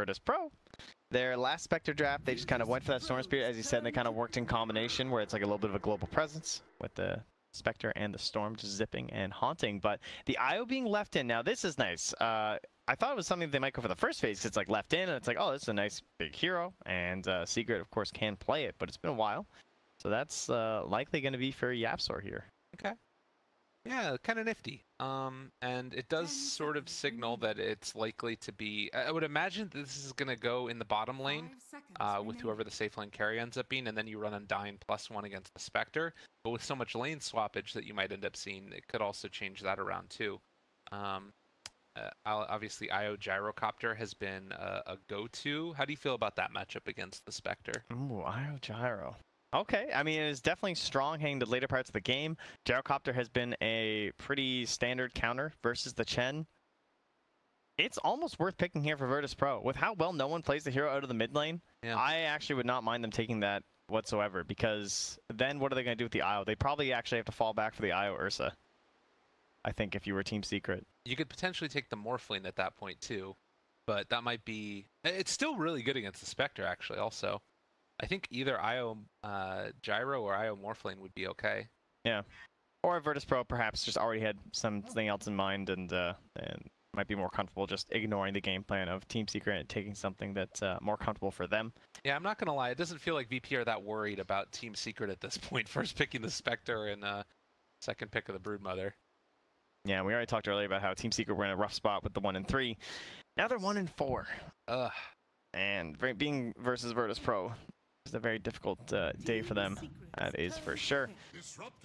Virtus Pro. Their last Spectre draft, they just kind of went for that Storm Spirit, as you said, and they kind of worked in combination where it's like a little bit of a global presence with the Spectre and the Storm just zipping and haunting. But the IO being left in, now this is nice. I thought it was something they might go for the first phase, because it's like left in, and it's like, oh, this is a nice big hero, and Secret, of course, can play it, but it's been a while. So that's likely going to be for YapzOr here. Okay. Yeah, kind of nifty. And it does sort of signal that it's likely to be... I would imagine this is going to go in the bottom lane with whoever the safe lane carry ends up being, and then you run Undying +1 against the Spectre. But with so much lane swappage that you might end up seeing, it could also change that around too. Obviously, IO Gyrocopter has been a go-to. How do you feel about that matchup against the Spectre? Ooh, IO Gyro. Okay, I mean, it is definitely strong heading to later parts of the game. Gyrocopter has been a pretty standard counter versus the Chen. It's almost worth picking here for Virtus Pro. With how well no one plays the hero out of the mid lane, yeah. I actually would not mind them taking that whatsoever, because then what are they going to do with the IO? They probably actually have to fall back for the IO Ursa, I think, if you were Team Secret. You could potentially take the Morphling at that point too, but that might be... It's still really good against the Spectre, actually, also. I think either IO Gyro or IO Morphling would be okay. Yeah. Or Virtus Pro perhaps just already had something else in mind and might be more comfortable just ignoring the game plan of Team Secret and taking something that's more comfortable for them. Yeah, I'm not going to lie. It doesn't feel like VP are that worried about Team Secret at this point. First picking the Spectre and second pick of the Broodmother. Yeah, we already talked earlier about how Team Secret were in a rough spot with the 1 and 3. Now they're 1 and 4. Ugh. And being versus Virtus Pro, it's a very difficult day for them, that is for sure.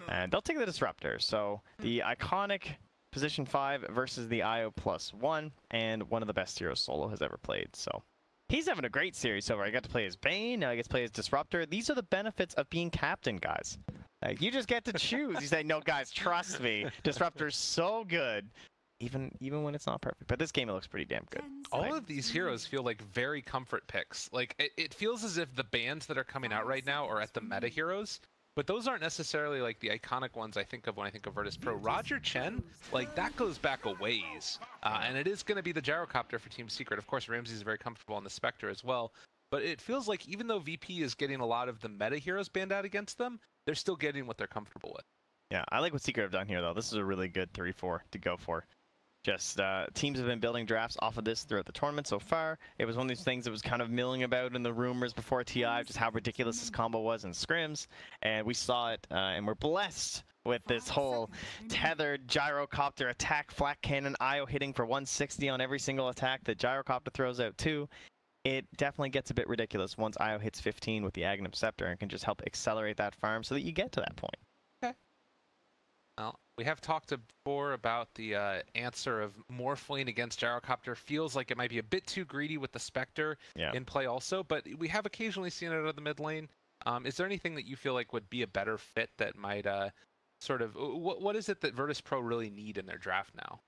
And they'll take the Disruptor. So the iconic position 5 versus the IO +1, and one of the best heroes Solo has ever played. So he's having a great series so far. I got to play as Bane, now I get to play as Disruptor. These are the benefits of being captain, guys. You just get to choose. You say, no, guys, trust me. Disruptor's so good. Even when it's not perfect. But this game, it looks pretty damn good. All of these heroes feel like very comfort picks. Like, it feels as if the bans that are coming out right now are at the meta heroes, but those aren't necessarily like the iconic ones I think of when I think of Virtus Pro. Roger Chen, like, that goes back a ways. And it is going to be the Gyrocopter for Team Secret. Of course, Ramsey's very comfortable on the Spectre as well. But it feels like even though VP is getting a lot of the meta heroes banned out against them, they're still getting what they're comfortable with. Yeah, I like what Secret have done here, though. This is a really good 3-4 to go for. Just teams have been building drafts off of this throughout the tournament so far. It was one of these things that was kind of milling about in the rumors before TI, just how ridiculous this combo was in scrims. And we saw it, and we're blessed with this whole tethered Gyrocopter attack, flat cannon, IO hitting for 160 on every single attack that Gyrocopter throws out too. It definitely gets a bit ridiculous once IO hits 15 with the Aghanim Scepter and can just help accelerate that farm so that you get to that point. Okay. Well, we have talked before about the answer of Morphling against Gyrocopter. Feels like it might be a bit too greedy with the Spectre in play also, but we have occasionally seen it out of the mid lane. Is there anything that you feel like would be a better fit that might sort of... What is it that Virtus Pro really need in their draft now?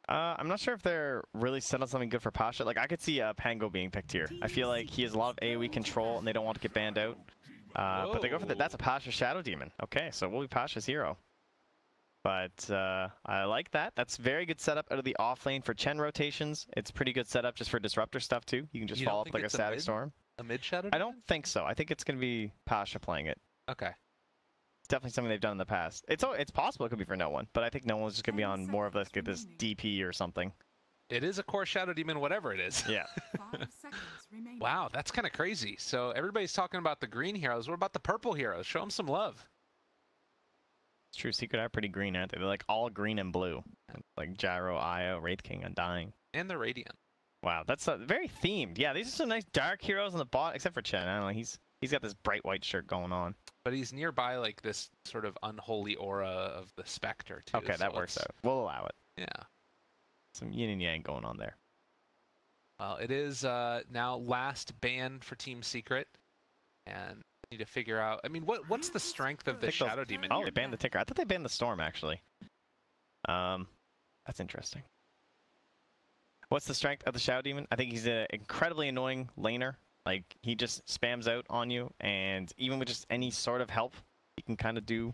I'm not sure if they're really set on something good for Pasha. Like, I could see Pango being picked here. I feel like he has a lot of AoE control, and they don't want to get banned out. But they go for that's a Pasha Shadow Demon. Okay, so we'll be Pasha's hero. But I like that. That's very good setup out of the offlane for Chen rotations. It's pretty good setup just for Disruptor stuff, too. You can just follow up like a Static Storm. A mid Shadow Demon? I don't think so. I think it's going to be Pasha playing it. Okay. It's definitely something they've done in the past. It's possible it could be for no one, but I think no one's just going to be on more of this DP or something. It is a core Shadow Demon, whatever it is. Yeah. Wow, that's kind of crazy. So everybody's talking about the green heroes. What about the purple heroes? Show them some love. It's true. Secret are pretty green, aren't they? They're like all green and blue. Like Gyro, Io, Wraith King, Undying. And the Radiant. Wow, that's very themed. Yeah, these are some nice dark heroes on the bot, except for Chen. I don't know. He's got this bright white shirt going on. But he's nearby like this sort of unholy aura of the Spectre too. Okay, that works out. We'll allow it. Yeah. Some yin and yang going on there. Well, it is now last ban for Team Secret. And need to figure out, I mean, what's the strength of the Shadow Demon here? Oh, they banned the Tinker. I thought they banned the Storm, actually. That's interesting. What's the strength of the Shadow Demon? I think he's an incredibly annoying laner. Like, he just spams out on you, and even with just any sort of help, he can kind of do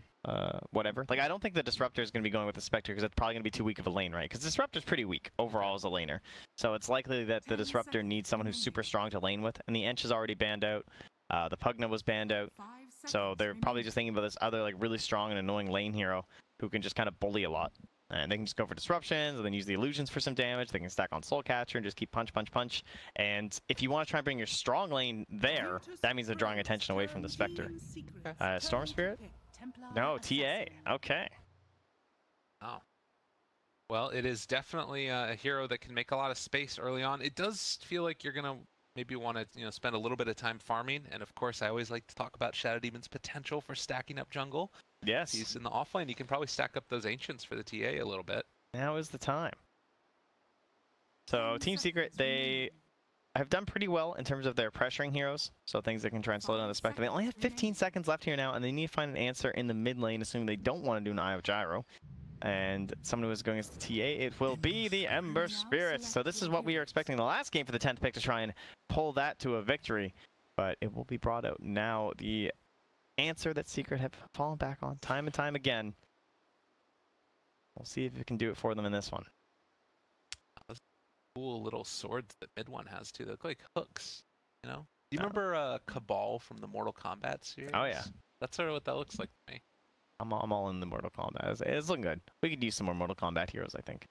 whatever. Like, I don't think the Disruptor is going to be going with the Spectre because it's probably going to be too weak of a lane, right? Because Disruptor's pretty weak overall as a laner. So it's likely that the Disruptor needs someone who's super strong to lane with. And the Ench is already banned out. The Pugna was banned out. So they're probably just thinking about this other, like, really strong and annoying lane hero who can just kind of bully a lot. And they can just go for disruptions, and then use the illusions for some damage. They can stack on Soul Catcher and just keep punch, punch, punch. And if you want to try and bring your strong lane there, that means they're drawing attention away from the Spectre. Storm Spirit? No, TA. Okay. Oh. Well, it is definitely a hero that can make a lot of space early on. It does feel like you're going to maybe want to spend a little bit of time farming. And of course, I always like to talk about Shadow Demon's potential for stacking up jungle. Yes. He's in the offlane. You can probably stack up those Ancients for the TA a little bit. Now is the time. So Team Secret, they have done pretty well in terms of their pressuring heroes. So things that can try and slow down the Spectre. They only have 15 seconds left here now, and they need to find an answer in the mid lane, assuming they don't want to do an Eye of Gyro. And someone who is going against the TA, it will be the Ember Spirits. So this is what we are expecting the last game for the 10th pick to try and pull that to a victory. But it will be brought out now. The answer that Secret have fallen back on time and time again. We'll see if we can do it for them in this one. Those cool little swords that mid one has too. They look like hooks, you know? Do you remember Cabal from the Mortal Kombat series? Oh yeah. That's sort of what that looks like to me. I'm all in the Mortal Kombat. It's looking good. We could use some more Mortal Kombat heroes, I think.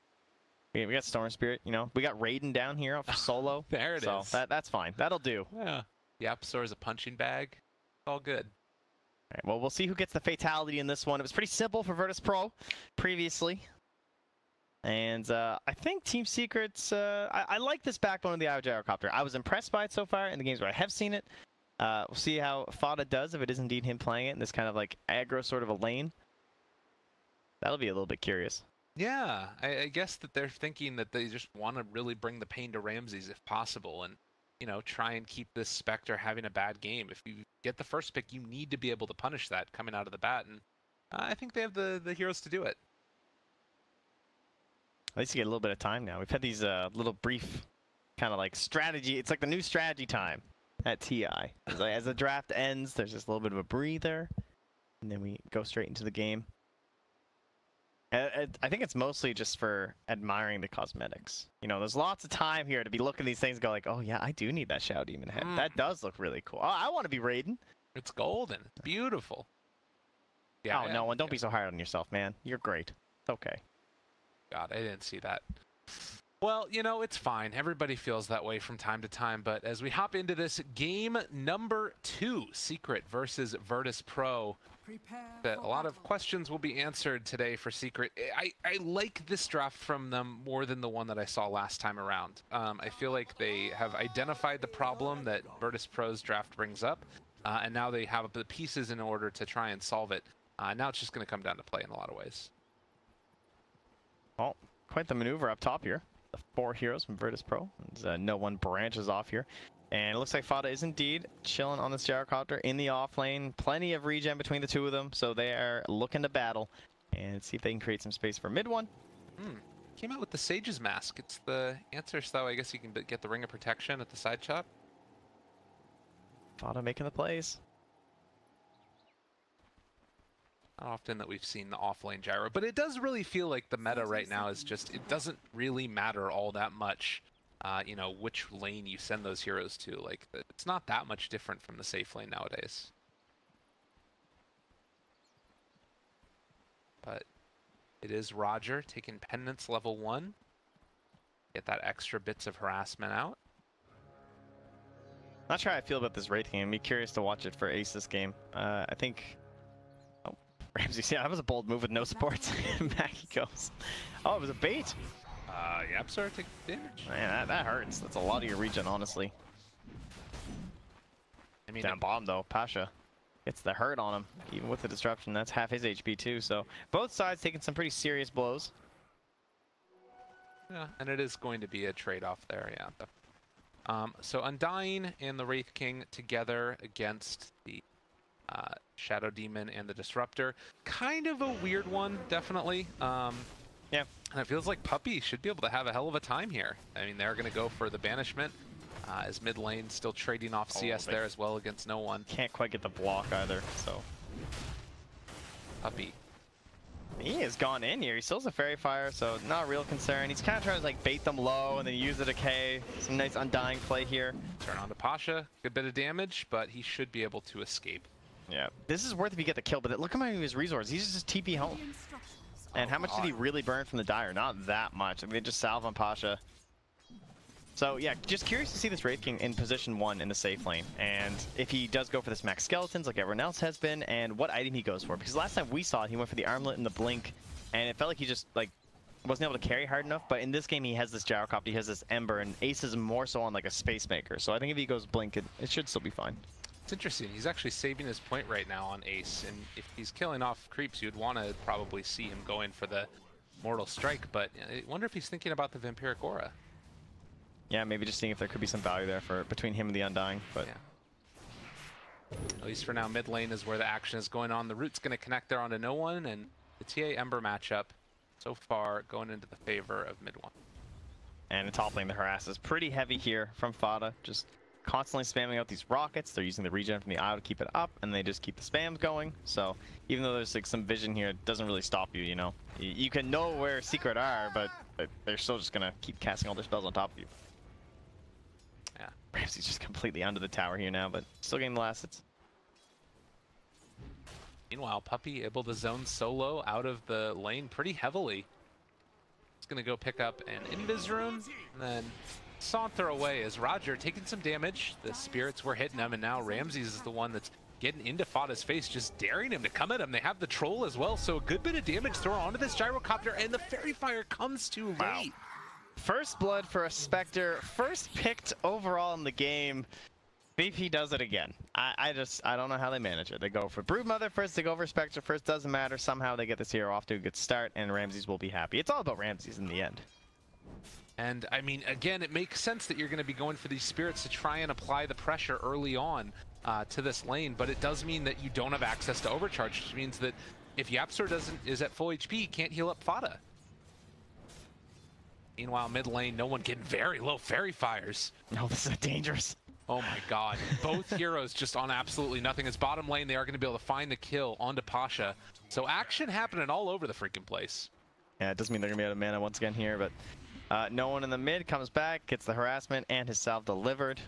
We got Storm Spirit, we got Raiden down here for solo. There it is. So that's fine. That'll do. Yeah. YapzOr is a punching bag. It's all good. All right, well, we'll see who gets the fatality in this one. It was pretty simple for Virtus Pro previously. And I think Team Secret's... I like this backbone of the Eye of Gyrocopter. I was impressed by it so far in the games where I have seen it. We'll see how FATA does if it is indeed him playing it in this kind of like aggro sort of a lane. That'll be a little bit curious. Yeah, I guess that they're thinking that they just want to really bring the pain to Ramses if possible. And try and keep this Spectre having a bad game. If you get the first pick, you need to be able to punish that coming out of the bat, and I think they have the heroes to do it. At least you get a little bit of time now. We've had these little brief kind of like strategy. It's like the new strategy time at TI. As the draft ends, there's just a little bit of a breather, and then we go straight into the game. I think it's mostly just for admiring the cosmetics. There's lots of time here to be looking at these things and go like, oh yeah, I do need that Shadow Demon head. That does look really cool. Oh, I want to be Raiden. It's golden. It's beautiful. Yeah. Oh, no, and don't be so hard on yourself, man. You're great. It's okay. God, I didn't see that. Well, it's fine. Everybody feels that way from time to time. But as we hop into this game number 2, Secret versus Virtus Pro, that a lot of questions will be answered today for Secret. I like this draft from them more than the one that I saw last time around. I feel like they have identified the problem that Virtus Pro's draft brings up, and now they have the pieces in order to try and solve it. Now it's just going to come down to play in a lot of ways. Well, quite the maneuver up top here. The 4 heroes from Virtus Pro. No one branches off here. And it looks like FATA is indeed chilling on this Gyrocopter in the off lane. Plenty of regen between the two of them, so they are looking to battle and see if they can create some space for mid one. Came out with the Sage's Mask. It's the answer, so I guess you can get the Ring of Protection at the side shop. FATA making the plays. Not often that we've seen the offlane gyro, but it does really feel like the meta right now is just, it doesn't really matter all that much, which lane you send those heroes to. Like, it's not that much different from the safe lane nowadays. But it is Roger taking Penance level 1. Get that extra bits of harassment out. Not sure how I feel about this Wraith game. I'd be curious to watch it for Ace this game. I think... Ramsey, yeah, that was a bold move with no supports. Back he goes. Oh, it was a bait. YapzOr take damage. Man, that hurts. That's a lot of your regen, honestly. I mean, down bottom though, Pasha gets the hurt on him, even with the disruption. That's half his HP too. So both sides taking some pretty serious blows. Yeah, and it is going to be a trade-off there. Yeah. So Undying and the Wraith King together against the Shadow Demon and the Disruptor. Kind of a weird one, definitely. Yeah. And it feels like Puppey should be able to have a hell of a time here. I mean, they're going to go for the banishment. As mid lane still trading off CS there as well against no one. Can't quite get the block either, so. Puppey. He has gone in here. He still has a Fairy Fire, so not a real concern. He's kind of trying to like bait them low and then use the decay. Some nice Undying play here. Turn on to Pasha. Good bit of damage, but he should be able to escape. Yeah, this is worth if you get the kill, but look at his resources. He's just TP home. And how much did he really burn from the Dire? Not that much. I mean, just salve on Pasha. So yeah, just curious to see this Wraith King in position 1 in the safe lane, and if he does go for this max skeletons like everyone else has been, and what item he goes for. Because last time we saw it, he went for the armlet and the blink, and it felt like he just like wasn't able to carry hard enough. But in this game, he has this Jaradat, he has this Ember, and Ace is more so on like a space maker. So I think if he goes blink, it should still be fine. It's interesting. He's actually saving his point right now on Ace, and if he's killing off creeps, you'd want to probably see him going for the Mortal Strike. But I wonder if he's thinking about the Vampiric Aura. Yeah, maybe just seeing if there could be some value there for between him and the Undying, but yeah. At least for now, mid lane is where the action is going on. The root's going to connect there onto no one, and the TA Ember matchup so far going into the favor of mid one. And in top lane, the harass is pretty heavy here from FATA, just constantly spamming out these rockets. They're using the regen from the IO to keep it up, and they just keep the spams going. So even though there's like some vision here, it doesn't really stop you, you know. You can know where Secret are, but they're still just going to keep casting all their spells on top of you. Yeah. Ramsey's just completely under the tower here now, but still getting the last hits. Meanwhile, Puppey able to zone solo out of the lane pretty heavily. He's going to go pick up an Invis rune, and then saunter away as Roger taking some damage. The spirits were hitting him, and now Ramses is the one that's getting into FATA's face, just daring him to come at him. They have the troll as well, so a good bit of damage thrown onto this gyrocopter, and the Fairy Fire comes too late. Wow. First blood for a Spectre, first picked overall in the game. BP does it again. I don't know how they manage it. They go for Broodmother first, they go for Spectre first, doesn't matter. Somehow they get this hero off to a good start, and Ramses will be happy. It's all about Ramses in the end. And I mean, again, it makes sense that you're going to be going for these spirits to try and apply the pressure early on to this lane, but it does mean that you don't have access to overcharge, which means that if YapzOr is at full HP, he can't heal up FATA. Meanwhile, mid lane, no one getting very low Fairy Fires. No, this is dangerous. Oh my god. Both heroes just on absolutely nothing. As bottom lane, they are going to be able to find the kill onto Pasha. So action happening all over the freaking place. Yeah, it doesn't mean they're going to be out of mana once again here, but no one in the mid comes back, gets the harassment and his salve delivered,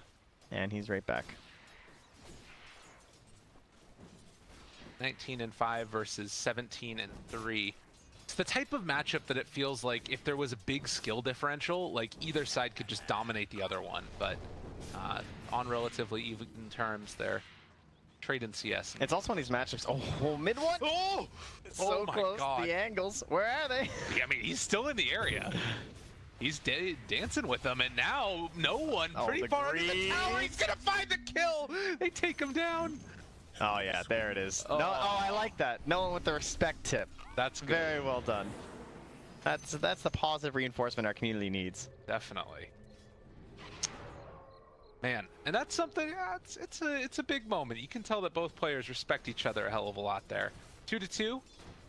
and he's right back. 19-5 versus 17-3. It's the type of matchup that it feels like if there was a big skill differential, like either side could just dominate the other one, but on relatively even terms, they're trade in CS. It's also one of these matchups. Oh, mid one! Oh! So my close. God. The angles. Where are they? Yeah, I mean, he's still in the area. He's dancing with them, and now no one pretty far into the tower. He's gonna find the kill. They take him down. Oh yeah, there it is. Oh. No, I like that. No one with the respect tip. That's good. Very well done. That's the positive reinforcement our community needs. Definitely. Man, and that's something. It's a big moment. You can tell that both players respect each other a hell of a lot there. 2-2.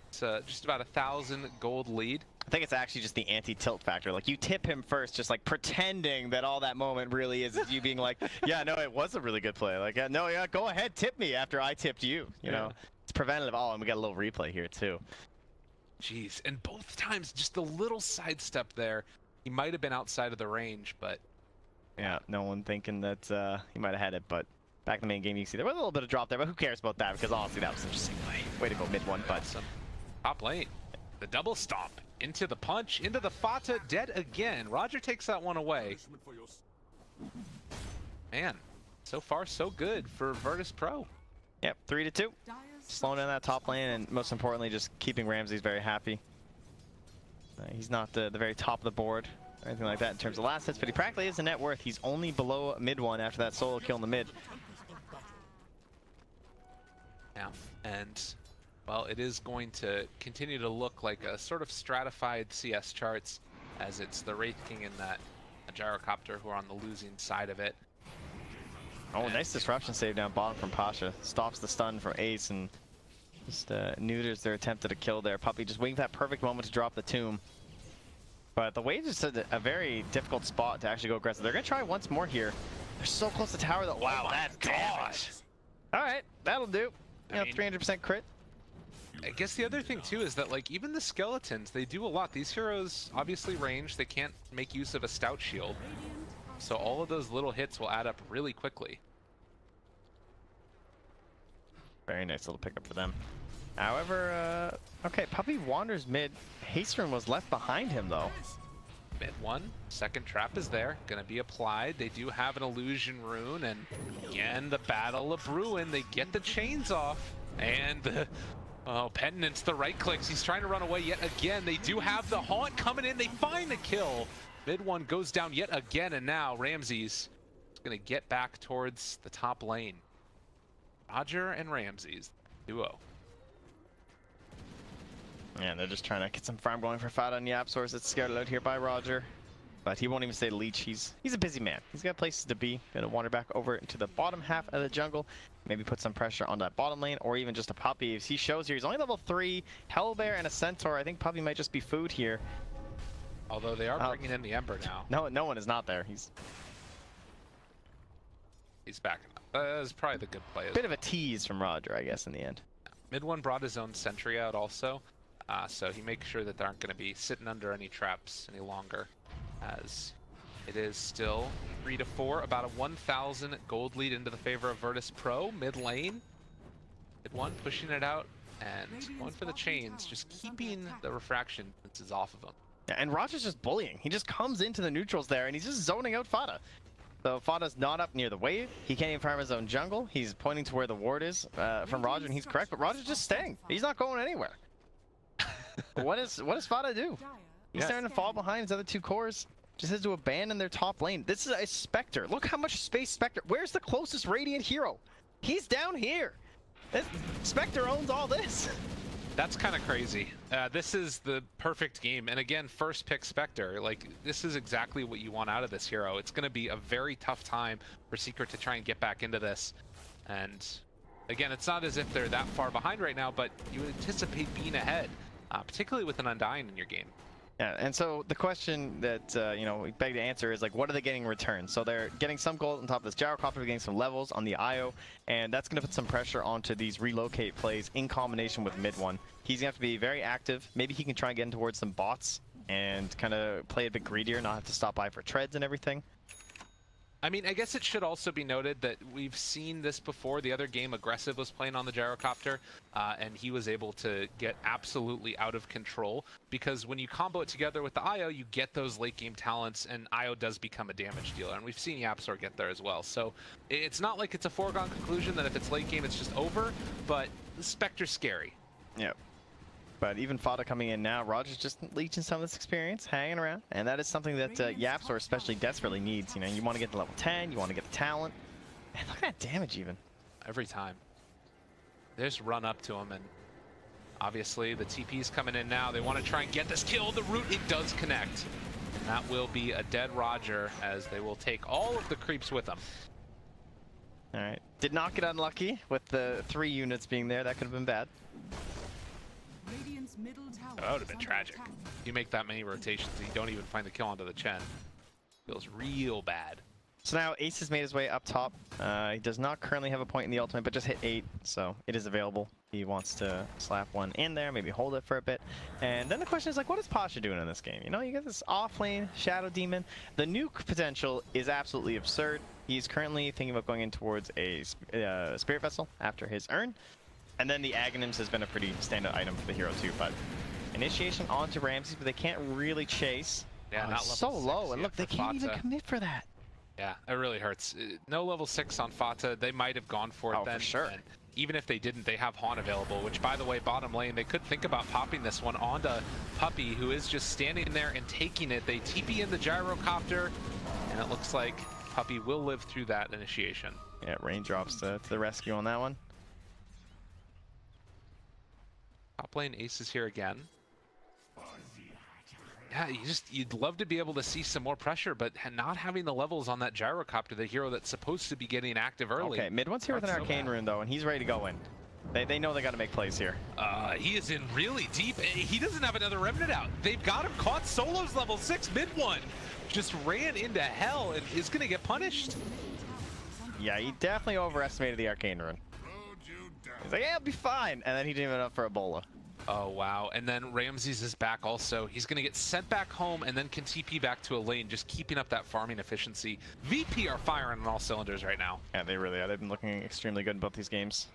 It's just about 1,000 gold lead. I think it's actually just the anti-tilt factor. Like, you tip him first, just like pretending that all that moment really is you being like, yeah, no, it was a really good play. Like, no, yeah, go ahead, tip me after I tipped you. You know, it's preventative. Oh, and we got a little replay here too. Jeez, and both times just a little sidestep there. He might have been outside of the range, but yeah, no one thinking that he might have had it. But back in the main game, you can see there was a little bit of drop there, but who cares about that? Because honestly, that was interesting way to go mid one. But top lane, the double stomp. Into the punch, into the FATA, dead again. Roger takes that one away. Man, so far so good for Virtus Pro. Yep, 3-2. Slowing down that top lane, and most importantly, just keeping Ramses very happy. He's not the very top of the board or anything like that in terms of last hits, but he practically is a net worth. He's only below mid one after that solo kill in the mid. Yeah, and well, it is going to continue to look like a sort of stratified CS charts, as it's the Wraith King and that gyrocopter who are on the losing side of it. Oh, and nice disruption save down bottom from Pasha. Stops the stun from Ace and just neuters their attempt at a kill there. Puppey just waiting for that perfect moment to drop the tomb. But the Waves is a very difficult spot to actually go aggressive. They're going to try once more here. They're so close to tower though. Wow, that damage. All right, that'll do. You know, 300% crit. I guess the other thing too is that like even the skeletons, they do a lot. These heroes obviously range, they can't make use of a stout shield. So all of those little hits will add up really quickly. Very nice little pickup for them. However, okay, Puppey wanders mid. Hasterin was left behind him though. Mid one, second trap is there, gonna be applied. They do have an illusion rune, and again, the battle of Bruin, they get the chains off, and the, oh, Penitence, the right clicks, he's trying to run away yet again. They do have the haunt coming in, they find the kill. Mid one goes down yet again, and now Ramses is gonna get back towards the top lane. Roger and Ramses, duo. Yeah, they're just trying to get some farm going for FATA and YapzOr. It's scared out here by Roger, but he won't even stay leech. He's a busy man. He's got places to be. Gonna wander back over into the bottom half of the jungle, maybe put some pressure on that bottom lane, or even just a Puppey. If he shows here, he's only level 3, Hellbear and a Centaur. I think Puppey might just be food here. Although they are bringing in the Ember now. No one is not there. He's backing up. That's probably the good play. Bit of a tease from Roger, I guess, in the end. Mid one brought his own sentry out also. So he makes sure that they aren't going to be sitting under any traps any longer, as it is still 3-4, about a 1,000 gold lead into the favor of Virtus Pro. Mid lane, mid one pushing it out and going for the chains, just keeping the refraction is off of him. Yeah, and Roger's just bullying. He just comes into the neutrals there and he's just zoning out FATA. So FATA's not up near the wave. He can't even farm his own jungle. He's pointing to where the ward is from Roger, and he's correct, but Roger's just staying. He's not going anywhere. What does FATA do? He's starting to fall behind his other two cores. Just has to abandon their top lane. This is a Spectre. Look how much space Spectre. Where's the closest Radiant hero? He's down here. Spectre owns all this. That's kind of crazy. This is the perfect game. And again, first pick Spectre. Like, this is exactly what you want out of this hero. It's going to be a very tough time for Secret to try and get back into this. And again, it's not as if they're that far behind right now, but you anticipate being ahead, particularly with an Undying in your game. Yeah, and so the question that you know, we beg to answer is like, what are they getting in return? So they're getting some gold on top of this Gyrocopter, getting some levels on the IO, and that's going to put some pressure onto these relocate plays in combination with mid one. He's going to have to be very active. Maybe he can try and get in towards some bots and kind of play a bit greedier, not have to stop by for treads and everything. I mean, I guess it should also be noted that we've seen this before. The other game, Aggressive was playing on the Gyrocopter, and he was able to get absolutely out of control, because when you combo it together with the IO, you get those late game talents, and IO does become a damage dealer, and we've seen YapzOr get there as well. So it's not like it's a foregone conclusion that if it's late game, it's just over, but the Spectre's scary. Yeah. But even FATA coming in now, Roger's just leeching some of this experience, hanging around, and that is something that YapzOr especially desperately needs. You know, you want to get to level 10, you want to get the talent, and look at that damage even. Every time. They just run up to him, and obviously the TP's coming in now. They want to try and get this kill. The root, it does connect. And that will be a dead Roger, as they will take all of the creeps with them. All right. Did not get unlucky with the 3 units being there. That could have been bad. That would have been tragic. You make that many rotations and you don't even find the kill onto the Chen. Feels real bad. So now Ace has made his way up top. He does not currently have a point in the ultimate, but just hit 8, so it is available. He wants to slap one in there, maybe hold it for a bit. And then the question is, like, what is Pasha doing in this game? You know, you get this Offlane Shadow Demon. The nuke potential is absolutely absurd. He's currently thinking about going in towards a Spirit Vessel after his Urn. And then the Aghanims has been a pretty standout item for the hero too, but initiation onto Ramses, but they can't really chase. Yeah, not so low, and look, they can't even commit for that. Yeah, it really hurts. No level 6 on FATA. They might have gone for it then. For sure. And even if they didn't, they have Haunt available, which, by the way, bottom lane, they could think about popping this one onto Puppey, who is just standing there and taking it. They TP in the Gyrocopter, and it looks like Puppey will live through that initiation. Yeah, raindrops to the rescue on that one. Top lane Ace is here again. Yeah, you'd love to be able to see some more pressure, but not having the levels on that Gyrocopter, the hero that's supposed to be getting active early. Okay, mid one's here with an Arcane Rune though, and he's ready to go in. They know they got to make plays here. He is in really deep. He doesn't have another Remnant out. They've got him caught. Solo's level 6, mid one. Just ran into hell and is going to get punished. Yeah, he definitely overestimated the Arcane Rune. He's like, yeah, it'll be fine. And then he didn't even up for Ebola. Oh, wow. And then Ramses is back also. He's going to get sent back home and then can TP back to a lane, just keeping up that farming efficiency. VP are firing on all cylinders right now. Yeah, they really are. They've been looking extremely good in both these games.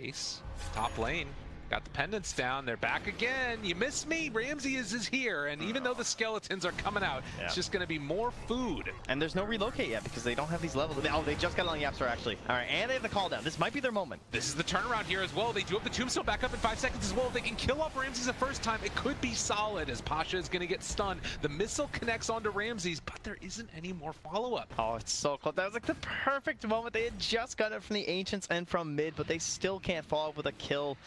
Ace, top lane. Got the pendants down. They're back again. You miss me? Ramses is here. And even though the skeletons are coming out, it's just going to be more food. And there's no relocate yet because they don't have these levels. Oh, they just got on YapzOr actually. All right, and they have the call down. This might be their moment. This is the turnaround here as well. They do have the tombstone back up in 5 seconds as well. If they can kill off Ramses the first time, it could be solid as Pasha is going to get stunned. The missile connects onto Ramses, but there isn't any more follow-up. Oh, it's so close. That was like the perfect moment. They had just got it from the Ancients and from mid, but they still can't follow up with a kill.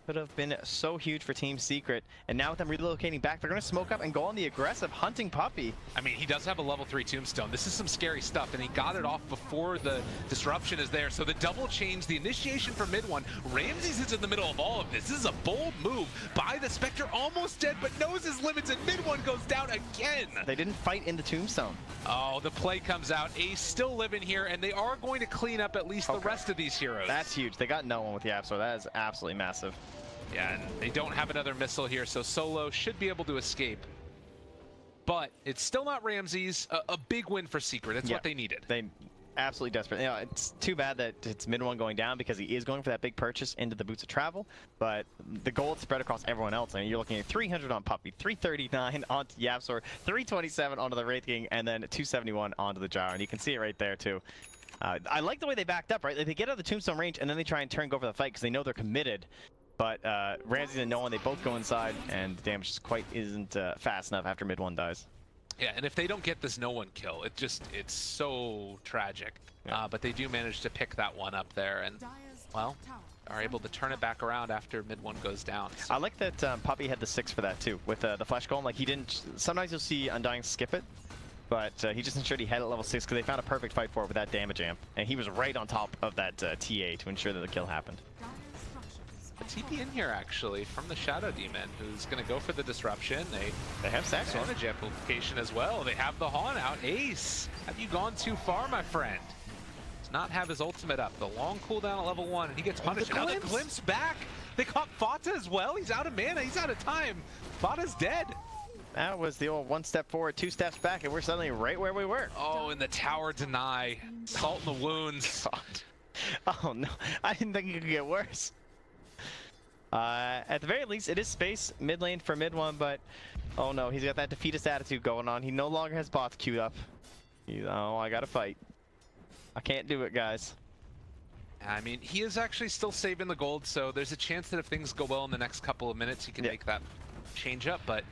Could have been so huge for Team Secret, and now with them relocating back, they're going to smoke up and go on the aggressive, hunting Puppey. I mean, he does have a level 3 tombstone. This is some scary stuff, and he got it off before the disruption is there. So the double change, the initiation for mid one. Ramses is in the middle of all of this. This is a bold move by the Spectre, almost dead, but knows his limits, and mid one goes down again. They didn't fight in the tombstone. Oh, the play comes out. Ace still living here, and they are going to clean up at least the rest of these heroes. That's huge. They got no one with YapzOr. That is absolutely massive. Yeah, and they don't have another missile here, so Solo should be able to escape. But it's still not Ramses. A big win for Secret. That's what they needed. They absolutely desperate. You know, it's too bad that it's mid one going down because he is going for that big purchase into the Boots of Travel. But the gold spread across everyone else. I mean, you're looking at 300 on Puppey, 339 onto YapzOr, 327 onto the Wraith King, and then 271 onto the Jar. And you can see it right there too. I like the way they backed up, right? Like, they get out of the tombstone range and then they try and go for the fight because they know they're committed. But Ramses and no one, they both go inside, and the damage just quite isn't fast enough after mid one dies. Yeah, and if they don't get this no one kill, it's so tragic. Yeah. But they do manage to pick that one up there, and well, are able to turn it back around after mid one goes down. So. I like that Puppey had the 6 for that too, with the flash golem. Like, he didn't. Sometimes you'll see Undying skip it, but he just ensured he had it at level 6 because they found a perfect fight for it with that damage amp, and he was right on top of that TA to ensure that the kill happened. A TP in here actually from the Shadow Demon, who's going to go for the disruption. They have Saxon damage amplification as well. They have the Haunt out. Ace, have you gone too far, my friend? Does not have his ultimate up. The long cooldown at level 1, and he gets punished. Now the glimpse back. They caught FATA as well. He's out of mana. He's out of time. FATA's dead. That was the old 1 step forward, 2 steps back, and we're suddenly right where we were. Oh, and the tower deny. Salt in the wounds. God. Oh no, I didn't think it could get worse. At the very least, it is space mid lane for mid one, but oh no, he's got that defeatist attitude going on. He no longer has bots queued up. Oh, I gotta fight. I can't do it, guys. I mean, he is actually still saving the gold, so there's a chance that if things go well in the next couple of minutes, he can make that change up, but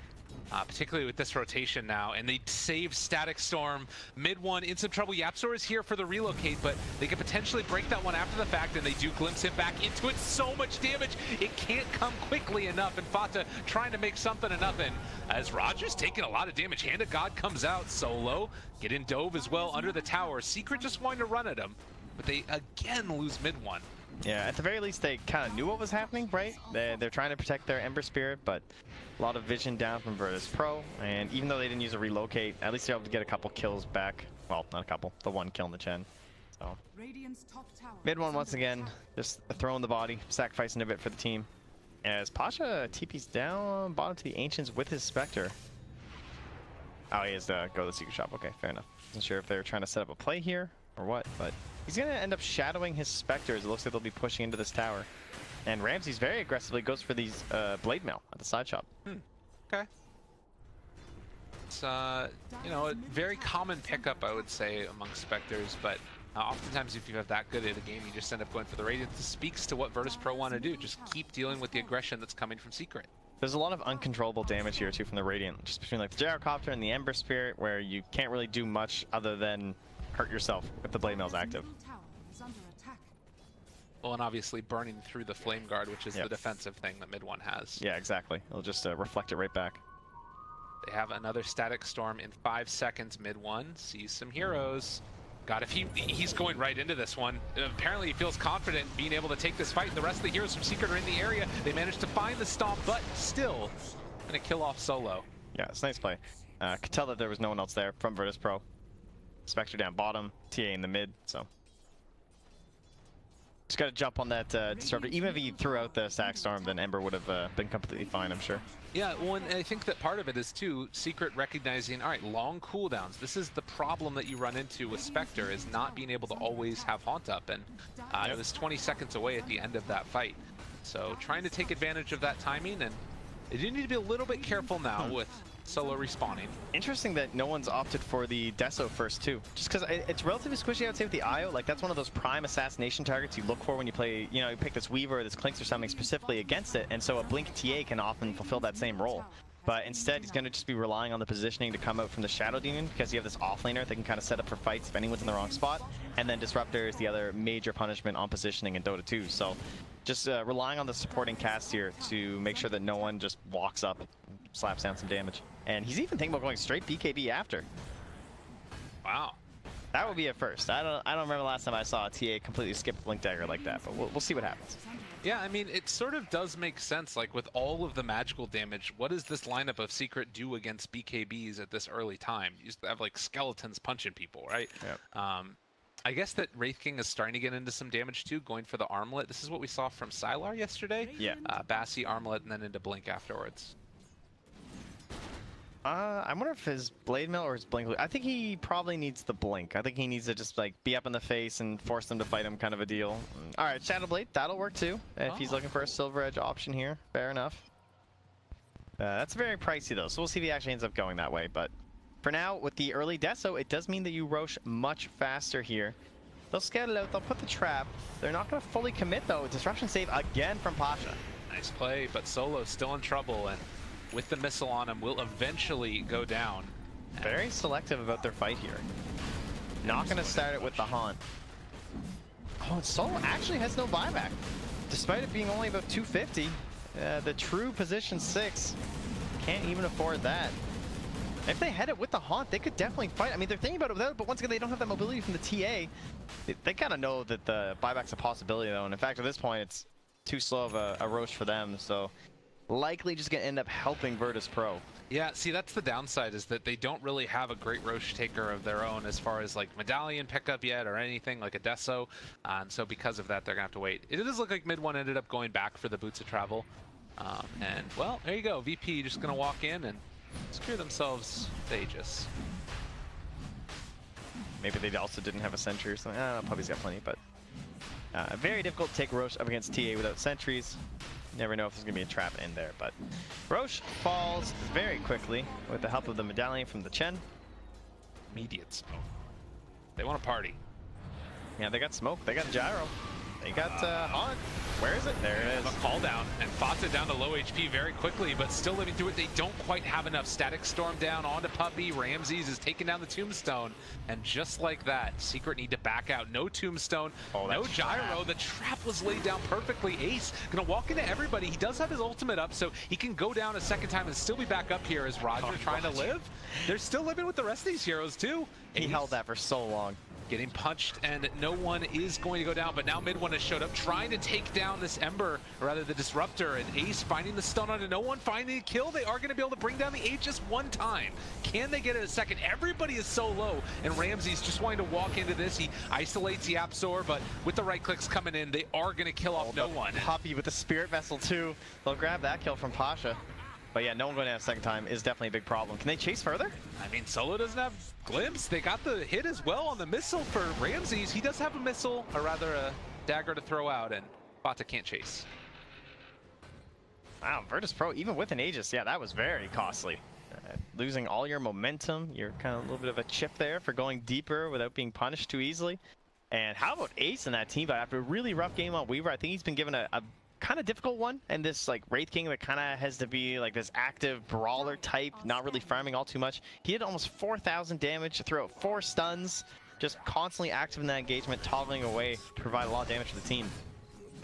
particularly with this rotation now, and they save Static Storm. Mid one in some trouble. YapzOr is here for the relocate, but they could potentially break that one after the fact, and they do glimpse him back into it. So much damage, it can't come quickly enough, and FATA trying to make something of nothing. As Roger's taking a lot of damage. Hand of God comes out. Solo getting dove as well under the tower. Secret just wanting to run at him, but they again lose mid one. Yeah, at the very least, they kind of knew what was happening, right? They're trying to protect their Ember Spirit, but a lot of vision down from Virtus Pro, and even though they didn't use a relocate, at least they're able to get a couple kills back. Well, not a couple, the 1 kill in the Chen. So mid one once again, just throwing the body, sacrificing a bit for the team. As Pasha TP's down bottom to the Ancients with his Spectre. Oh, he has to go to the secret shop. Okay, fair enough. Wasn't sure if they were trying to set up a play here or what, but he's going to end up shadowing his Spectres. It looks like they'll be pushing into this tower. And Ramses very aggressively goes for these Blade Mail at the side shop. Okay. It's, you know, a very common pickup, I would say, among Spectres, but oftentimes if you have that good at a game, you just end up going for the Radiant. This speaks to what Virtus Pro want to do. Just keep dealing with the aggression that's coming from Secret. There's a lot of uncontrollable damage here, too, from the Radiant. Just between, like, the Gyrocopter and the Ember Spirit, where you can't really do much other than hurt yourself if the Blade Mail's active. Well, and obviously burning through the Flame Guard, which is the defensive thing that mid one has. Yeah, exactly. It'll just reflect it right back. They have another Static Storm in 5 seconds. Mid one sees some heroes. God, if he's going right into this one. Apparently he feels confident being able to take this fight. The rest of the heroes from Secret are in the area. They managed to find the stomp, but still gonna kill off Solo. Yeah, it's a nice play. Could tell that there was no one else there from Virtus Pro. Spectre down bottom, TA in the mid, so. Just got to jump on that disruptor. Even if he threw out the stack storm, then Ember would have been completely fine, I'm sure. Yeah, well, and I think that part of it is too Secret recognizing, all right, long cooldowns. This is the problem that you run into with Spectre, is not being able to always have Haunt up, and it was 20 seconds away at the end of that fight. So trying to take advantage of that timing, and they do need to be a little bit careful now with Solo respawning. Interesting that no one's opted for the Deso first too. Just because it's relatively squishy, I would say, with the IO. Like, that's one of those prime assassination targets you look for when you play, you know, you pick this Weaver or this Clinks or something specifically against it. And so a Blink TA can often fulfill that same role. But instead, he's going to just be relying on the positioning to come out from the Shadow Demon, because you have this offlaner that can kind of set up for fights if anyone's in the wrong spot. And then Disruptor is the other major punishment on positioning in Dota 2. So just relying on the supporting cast here to make sure that no one just walks up, slaps down some damage. And he's even thinking about going straight BKB after. Wow. That would be a first. I don't remember the last time I saw a TA completely skip Blink Dagger like that, but we'll see what happens. Yeah, I mean, it sort of does make sense. Like, with all of the magical damage, what does this lineup of Secret do against BKBs at this early time? You used to have, like, skeletons punching people, right? Yep. I guess that Wraith King is starting to get into some damage, too, going for the Armlet. This is what we saw from Sylar yesterday. Yeah. Bassi, Armlet, and then into Blink afterwards. I wonder if his Blade Mill or his Blink... I think he probably needs the Blink. I think he needs to just, like, be up in the face and force them to fight him, kind of a deal. Alright, Shadow Blade, that'll work too. If he's looking for a Silver Edge option here, fair enough. That's very pricey, though, so we'll see if he actually ends up going that way. But for now, with the early Deso, it does mean that you Rosh much faster here. They'll scout it out, they'll put the trap. They're not going to fully commit, though. Disruption save again from Pasha. Nice play, but Solo's still in trouble, and with the missile on him, will eventually go down. Very selective about their fight here. Not going to start it with the Haunt. Oh, and Solo actually has no buyback. Despite it being only about 250, the true position 6 can't even afford that. If they had it with the Haunt, they could definitely fight. I mean, they're thinking about it without it, but once again, they don't have that mobility from the TA. They kind of know that the buyback's a possibility, though, and in fact, at this point, it's too slow of a roast for them, so likely just gonna end up helping Virtus Pro. Yeah, see, that's the downside, is that they don't really have a great Roche taker of their own as far as like Medallion pickup yet or anything like a Deso, and so because of that, they're gonna have to wait. It does look like mid one ended up going back for the Boots of Travel, and well, there you go. VP just gonna walk in and screw themselves with Aegis. Maybe they also didn't have a sentry or something. I don't know, Puppey's got plenty, but very difficult to take Roche up against TA without sentries. Never know if there's going to be a trap in there, but Roche falls very quickly with the help of the Medallion from the Chen. Immediate smoke. They want to party. Yeah, they got smoke. They got gyro. They got Haunt. Where is it? There it is. A call down, and FATA down to low HP very quickly, but still living through it. They don't quite have enough. Static Storm down onto Puppey. Ramses is taking down the Tombstone, and just like that, Secret need to back out. No Tombstone, no gyro. The trap was laid down perfectly. Ace gonna walk into everybody. He does have his ultimate up, so he can go down a second time and still be back up here as Roger trying to live. They're still living with the rest of these heroes too. He held that for so long. Getting punched, and no one is going to go down, but now mid one has showed up trying to take down this Ember, or rather the Disruptor, and Ace finding the stun onto no one, finding a kill. They are going to be able to bring down the Ace just one time. Can they get it a second? Everybody is so low, and Ramses just wanting to walk into this. He isolates YapzOr, but with the right clicks coming in, they are going to kill off no one. Puppey with the Spirit Vessel too. They'll grab that kill from Pasha. But yeah, no one going to have a second time is definitely a big problem. Can they chase further? I mean, Solo doesn't have Glimpse. They got the hit as well on the missile for Ramses. He does have a missile, or rather a dagger to throw out, and FATA can't chase. Wow, Virtus Pro, even with an Aegis, yeah, that was very costly. Losing all your momentum, you're kind of a little bit of a chip there for going deeper without being punished too easily. And how about Ace in that team fight? After a really rough game on Weaver, I think he's been given a kind of difficult one, and this like Wraith King that kind of has to be like this active brawler type, not really farming all too much. He did almost 4,000 damage to throw out 4 stuns, just constantly active in that engagement, toggling away to provide a lot of damage to the team.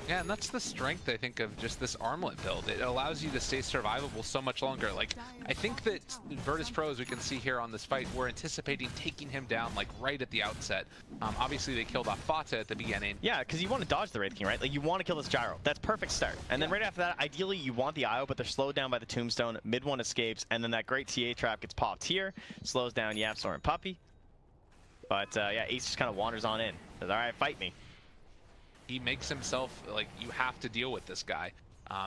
Yeah, and that's the strength, I think, of just this Armlet build. It allows you to stay survivable so much longer. Like, I think that Virtus Pro, as we can see here on this fight, we're anticipating taking him down, like, right at the outset. Obviously, they killed off FATA at the beginning. Yeah, because you want to dodge the Wraith King, right? Like, you want to kill this gyro. That's perfect start. And then right after that, ideally, you want the IO, but they're slowed down by the Tombstone. Mid one escapes, and then that great TA trap gets popped here, slows down YapzOr and Puppey. But, yeah, Ace just kind of wanders on in. Says, all right, fight me. he makes himself like, you have to deal with this guy.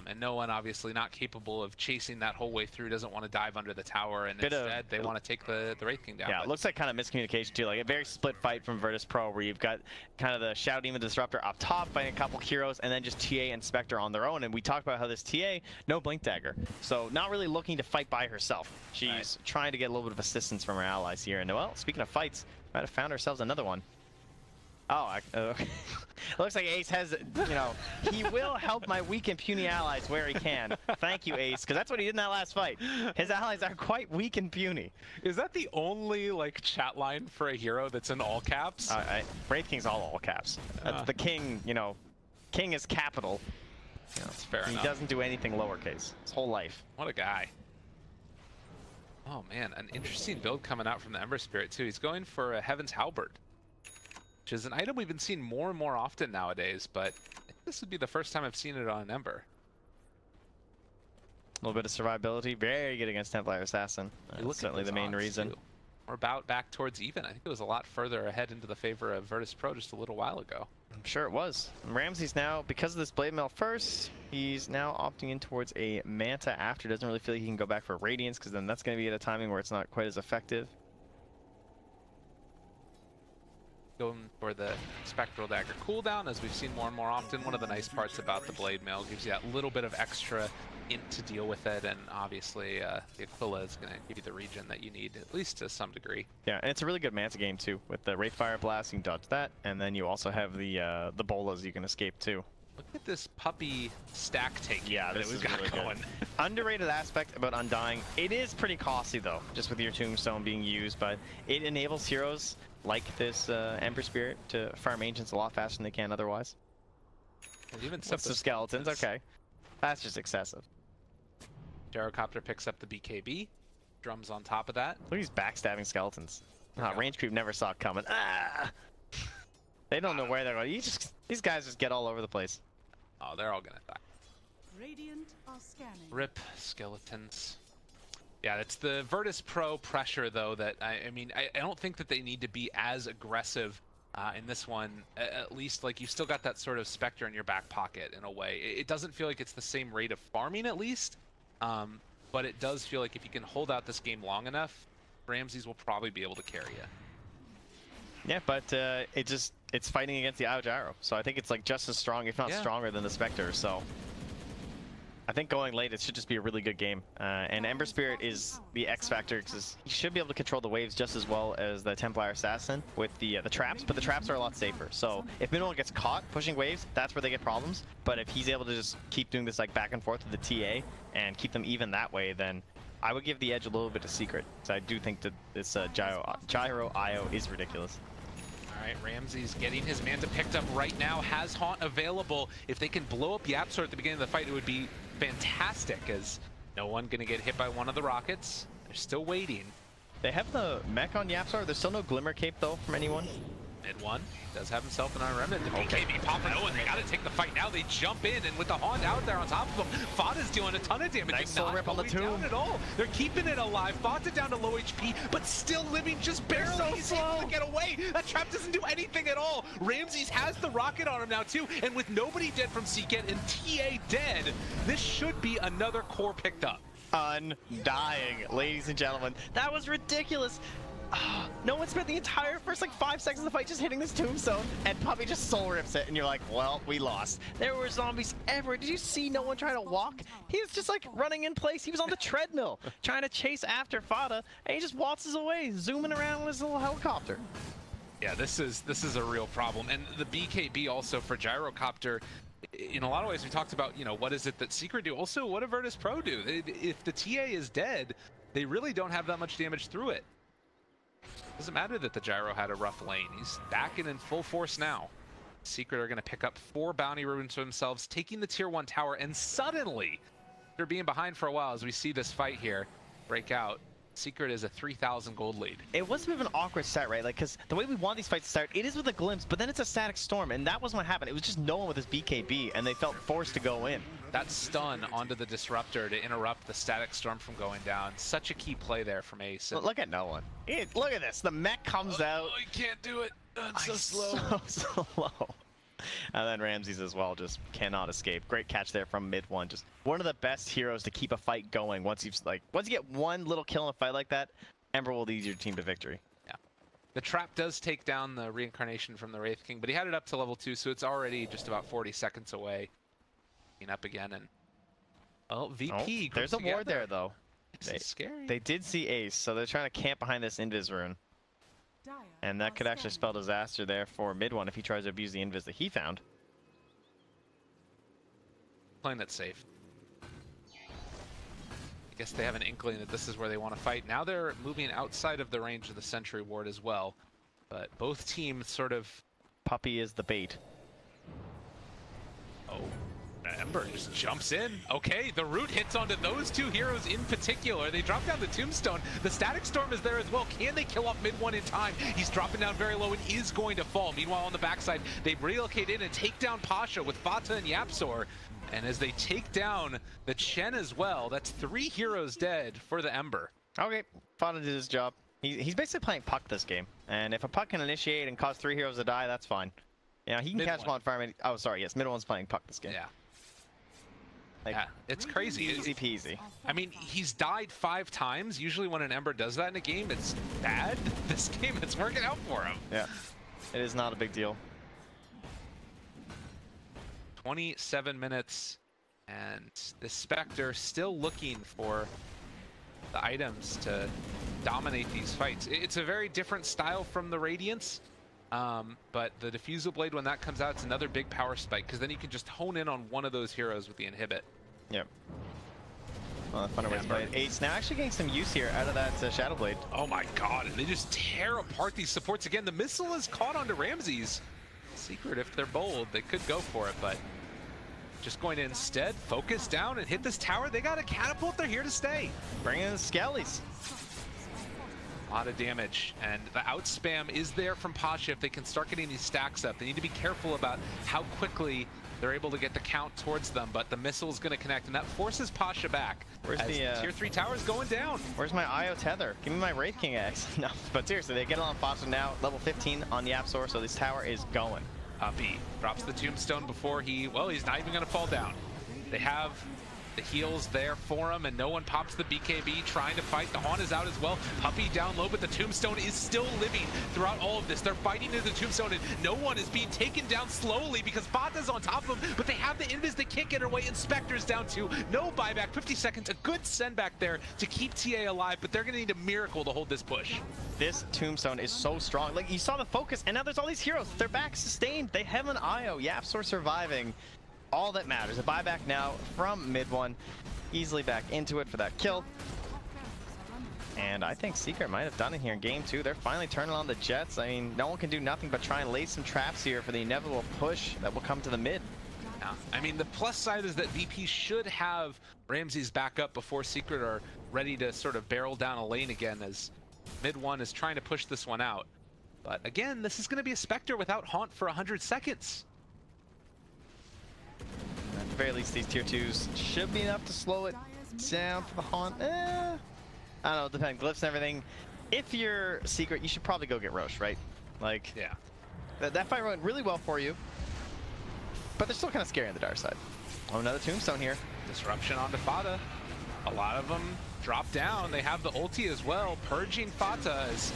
And no one, obviously not capable of chasing that whole way through, doesn't want to dive under the tower, and instead they want to take the Wraith King down. Yeah, it looks like kind of miscommunication too, like a very split fight from Virtus Pro, where you've got kind of the Shadow Demon Disruptor up top fighting a couple heroes, and then just TA and Spectre on their own. And we talked about how this TA, no Blink Dagger, so not really looking to fight by herself. She's trying to get a little bit of assistance from her allies here. And well, speaking of fights, might have found ourselves another one. Oh, it looks like Ace has, you know, he will help my weak and puny allies where he can. Thank you, Ace, because that's what he did in that last fight. His allies are quite weak and puny. Is that the only, like, chat line for a hero that's in all caps? Wraith King's all caps. That's the king, you know, king is capital. Yeah, that's fair enough. He doesn't do anything lowercase his whole life. What a guy. Oh, man, an interesting build coming out from the Ember Spirit, too. He's going for a Heaven's Halberd, which is an item we've been seeing more and more often nowadays, but I think this would be the first time I've seen it on an Ember. A little bit of survivability, very good against Templar Assassin. That's certainly the main reason. Too. We're about back towards even. I think it was a lot further ahead into the favor of Virtus Pro just a little while ago. I'm sure it was. Ramsey's now, because of this Blade Mail first, he's now opting in towards a Manta after. Doesn't really feel like he can go back for Radiance, because then that's going to be at a timing where it's not quite as effective. Going for the Spectral Dagger cooldown, as we've seen more and more often. One of the nice parts about the Blade Mail, gives you that little bit of extra int to deal with it, and obviously the Aquila is going to give you the regen that you need, at least to some degree. Yeah, and it's a really good Manta game too, with the Wraithfire Blast, you can dodge that, and then you also have the bolas you can escape too. Look at this Puppey stack take. Yeah, that we've got really going. Underrated aspect about Undying. It is pretty costly though, just with your Tombstone being used, but it enables heroes like this Ember Spirit to farm Ancients a lot faster than they can otherwise. Well, even some skeletons, okay. That's just excessive. Gyrocopter picks up the BKB, drums on top of that. Look at these backstabbing skeletons. Range creep never saw it coming. Ah! They don't know where they're going. These guys just get all over the place. Oh, they're all gonna die. Radiant are scanning. Rip skeletons. Yeah, it's the Virtus Pro pressure though that I mean I don't think that they need to be as aggressive in this one. At least like you still got that sort of Spectre in your back pocket in a way. It doesn't feel like it's the same rate of farming at least, but it does feel like if you can hold out this game long enough, Ramses will probably be able to carry you. Yeah, but it's fighting against the Ao Gyro, so I think it's like just as strong, if not stronger than the Spectre. So I think going late, it should just be a really good game. And Ember Spirit is the X factor because he should be able to control the waves just as well as the Templar Assassin with the traps, but the traps are a lot safer. So if Minimal gets caught pushing waves, that's where they get problems. But if he's able to just keep doing this like back and forth with the TA and keep them even that way, then I would give the edge a little bit of secret. So I do think that this Gyro IO is ridiculous. All right, Ramses getting his Manta picked up right now, has Haunt available. If they can blow up YapzOr at the beginning of the fight, it would be fantastic, as no one gonna get hit by one of the rockets. They're still waiting. They have the mech on YapzOr. There's still no Glimmer Cape though from anyone. Mid one does have himself an Iron Remnant. The BKB popping. Oh, and they gotta take the fight now. They jump in, and with the Haunt out there on top of them, FATA's doing a ton of damage. Nice soul rip on the tomb. At all. They're keeping it alive. FATA down to low HP, but still living just barely. So He's able to get away. That trap doesn't do anything at all. Ramses has the rocket on him now too, and with nobody dead from Seagate and TA dead, this should be another core picked up. Undying, ladies and gentlemen. That was ridiculous. No one spent the entire first like 5 seconds of the fight just hitting this tombstone, and Puppey just soul rips it, and you're like, well, we lost. There were zombies everywhere. Did you see no one trying to walk? He was just like running in place. He was on the treadmill trying to chase after FATA, and he just waltzes away, zooming around with his little helicopter. Yeah, this is a real problem. And the BKB also for Gyrocopter, in a lot of ways we talked about, you know, what is it that Secret do? Also, what did Virtus Pro do? If the TA is dead, they really don't have that much damage through it. Doesn't matter that the Gyro had a rough lane. He's back in full force now. Secret are going to pick up 4 bounty runes for themselves, taking the tier 1 tower, and suddenly they're being behind for a while as we see this fight here break out. Secret is a 3,000 gold lead. It was a bit of an awkward start, right? Like, because the way we want these fights to start, it is with a glimpse, but then it's a static storm, and that wasn't what happened. It was just no one with his BKB, and they felt forced to go in. That stun onto the Disruptor to interrupt the static storm from going down. Such a key play there from Ace. Look at no one. Look at this. The mech comes out. Oh, you can't do it. It's so slow. So slow. And then Ramses as well just cannot escape. Great catch there from mid one. Just one of the best heroes to keep a fight going. Once you get one little kill in a fight like that, Ember will lead your team to victory. Yeah. The trap does take down the reincarnation from the Wraith King, but he had it up to level 2, so it's already just about 40 seconds away. Being up again, and well, VP. Oh, there's a ward there though. This is scary. They did see Ace, so they're trying to camp behind this invis rune. And that could actually spell disaster there for mid one if he tries to abuse the invis that he found. Playing it safe. I guess they have an inkling that this is where they want to fight. Now they're moving outside of the range of the sentry ward as well. But both teams sort of... Puppey is the bait. Oh, Ember just jumps in. Okay, the root hits onto those two heroes in particular. They drop down the tombstone. The static storm is there as well. Can they kill off mid one in time? He's dropping down very low and is going to fall. Meanwhile, on the backside, they relocate in and take down Pasha with FATA and YapzOr. And as they take down the Chen as well, that's 3 heroes dead for the Ember. Okay, FATA did his job. He's basically playing Puck this game. And if a Puck can initiate and cause 3 heroes to die, that's fine. You know, he can catch them on fire. Oh, sorry, yes, mid one's playing Puck this game. Yeah. Like, yeah, it's crazy. Easy peasy. I mean, he's died 5 times. Usually when an Ember does that in a game, it's bad. This game, it's working out for him. Yeah, it is not a big deal. 27 minutes, and the Spectre still looking for the items to dominate these fights. It's a very different style from the Radiance, but the Diffusal Blade, when that comes out, it's another big power spike, because then you can just hone in on one of those heroes with the inhibit. Yep. Well, Thunder Wave's Blade. Ace now actually getting some use here out of that Shadow Blade. Oh my god, and they just tear apart these supports again. The missile is caught onto Ramses. Secret, if they're bold, they could go for it, but just going to instead focus down and hit this tower. They got a catapult, they're here to stay. Bring in the Skellies. A lot of damage, and the outspam is there from Pasha if they can start getting these stacks up. They need to be careful about how quickly they're able to get the count towards them, but the missile is going to connect, and that forces Pasha back. Where's the tier 3 towers going down? Where's my IO tether? Give me my Wraith King X. No, but seriously, they get it on Pasha now, level 15 on YapzOr, so this tower is going. Puppey drops the tombstone before he's not even going to fall down. They have the heals there for him, and no one pops the BKB trying to fight. The Haunt is out as well. Puppey down low, but the tombstone is still living throughout all of this. They're fighting into the tombstone, and no one is being taken down slowly because FATA's on top of them, but they have the invis that can't get away, and Spectre's down too. No buyback, 50 seconds, a good send back there to keep TA alive, but they're going to need a miracle to hold this push. This tombstone is so strong. Like, you saw the focus, and now there's all these heroes. They're back sustained. They have an IO. YapzOr surviving. All that matters. A buyback now from mid one. Easily back into it for that kill. And I think Secret might have done it here in game 2. They're finally turning on the Jets. I mean, no one can do nothing but try and lay some traps here for the inevitable push that will come to the mid. Yeah. I mean, the plus side is that VP should have Ramses back up before Secret are ready to sort of barrel down a lane again, as mid one is trying to push this one out. But again, this is going to be a Spectre without Haunt for 100 seconds. At the very least, these tier 2s should be enough to slow it down for the Haunt. I don't know, depending, glyphs and everything. If you're Secret, you should probably go get Roche, right? Like, yeah, that fight went really well for you, but they're still kind of scary on the dark side. Oh, another tombstone here. Disruption onto FATA. A lot of them drop down. They have the ulti as well, purging FATA as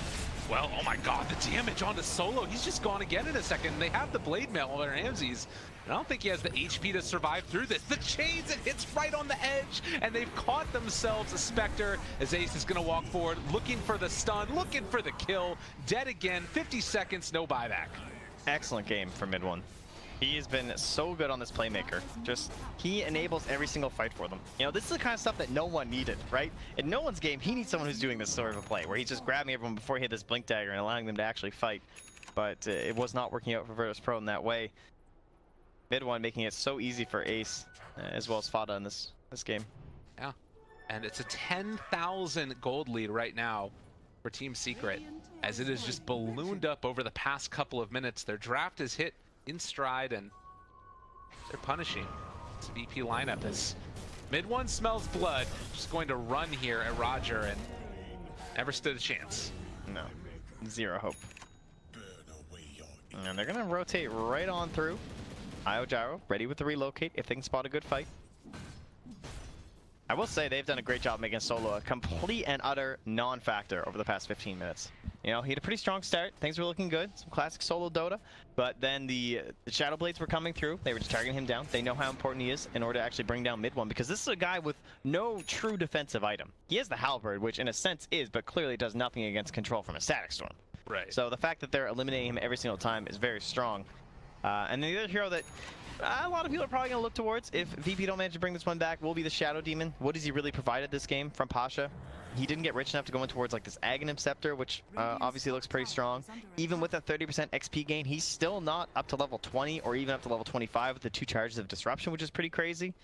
well. Oh my god, the damage onto Solo. He's just gone again in a second. They have the blade mail on Ramses. I don't think he has the HP to survive through this. The chains, it hits right on the edge, and they've caught themselves a Spectre as Ace is going to walk forward, looking for the stun, looking for the kill. Dead again, 50 seconds, no buyback. Excellent game for mid one. He has been so good on this playmaker. Just, he enables every single fight for them. You know, this is the kind of stuff that no one needed, right? In no one's game, he needs someone who's doing this sort of a play, where he's just grabbing everyone before he hit this blink dagger and allowing them to actually fight. But it was not working out for Virtus.pro in that way. Mid one making it so easy for Ace, as well as FATA in this game. Yeah, and it's a 10,000 gold lead right now for Team Secret, as it has just ballooned up over the past couple of minutes. Their draft is hit in stride, and they're punishing this VP lineup as mid one smells blood, just going to run here at Roger, and never stood a chance. No, zero hope. And they're gonna rotate right on through. Gyro ready with the relocate if they can spot a good fight. I will say they've done a great job making Solo a complete and utter non-factor over the past 15 minutes. You know, he had a pretty strong start. Things were looking good. Some classic Solo Dota. But then the Shadow Blades were coming through. They were just targeting him down. They know how important he is in order to actually bring down mid one, because this is a guy with no true defensive item. He has the Halberd, which in a sense is, but clearly does nothing against control from a Static Storm. Right. So the fact that they're eliminating him every single time is very strong. And the other hero that a lot of people are probably going to look towards, if VP don't manage to bring this one back, will be the Shadow Demon. What has he really provided this game from Pasha? He didn't get rich enough to go in towards like this Aghanim Scepter, which obviously looks pretty strong. Even with a 30% XP gain, he's still not up to level 20 or even up to level 25 with the 2 charges of Disruption, which is pretty crazy.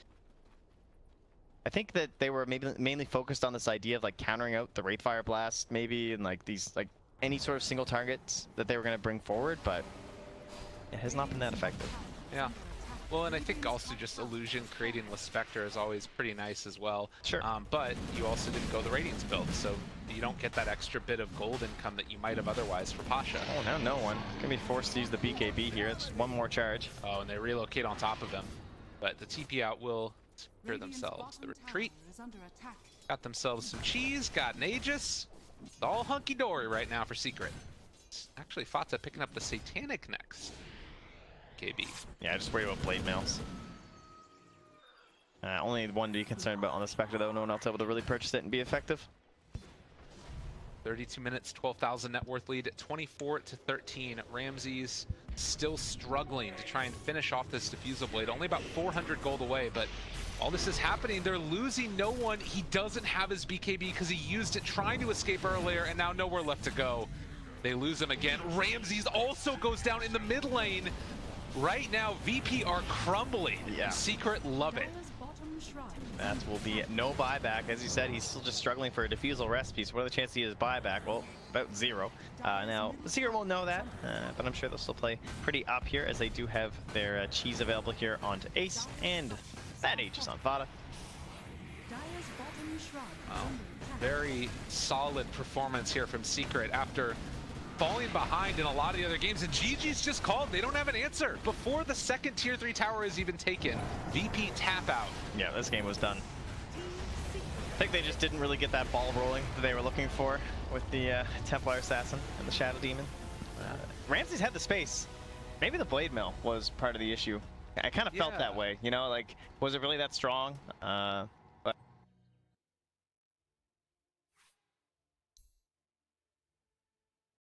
I think that they were maybe mainly focused on this idea of like countering out the Wraithfire Blast maybe, and like these like any sort of single targets that they were going to bring forward, but it has not been that effective. Yeah. Well, and I think also just Illusion creating the Spectre is always pretty nice as well. Sure. But you also didn't go the Radiance build, so you don't get that extra bit of gold income that you might have otherwise for Pasha. Oh, now no one. Gonna be forced to use the BKB here. It's one more charge. Oh, and they relocate on top of him. But the TP out will secure themselves the retreat. Got themselves some cheese, got an Aegis. It's all hunky-dory right now for Secret. It's actually, FATA picking up the Satanic next. KB. Yeah, just worry about blade mails. Only one to be concerned about on the Spectre, though. No one else able to really purchase it and be effective. 32 minutes, 12,000 net worth lead, 24-13. Ramses still struggling to try and finish off this Diffusal Blade. Only about 400 gold away, but all this is happening. They're losing no one. He doesn't have his BKB because he used it trying to escape earlier, and now nowhere left to go. They lose him again. Ramses also goes down in the mid lane. Right now, VP are crumbling. Yeah. Secret love it. That will be no buyback. As you said, he's still just struggling for a Diffusal recipe. So what are the chances he has buyback? Well, about 0. Now, the Secret won't know that, but I'm sure they'll still play pretty up here, as they do have their cheese available here onto Ace, and that Aegis on FATA. Wow. Very solid performance here from Secret after falling behind in a lot of the other games, and GG's just called. They don't have an answer. Before the second tier 3 tower is even taken, VP tap out. Yeah, this game was done. I think they just didn't really get that ball rolling that they were looking for with the Templar Assassin and the Shadow Demon. Ramses had the space. Maybe the Blade Mill was part of the issue. I kind of felt that way, you know, like, was it really that strong?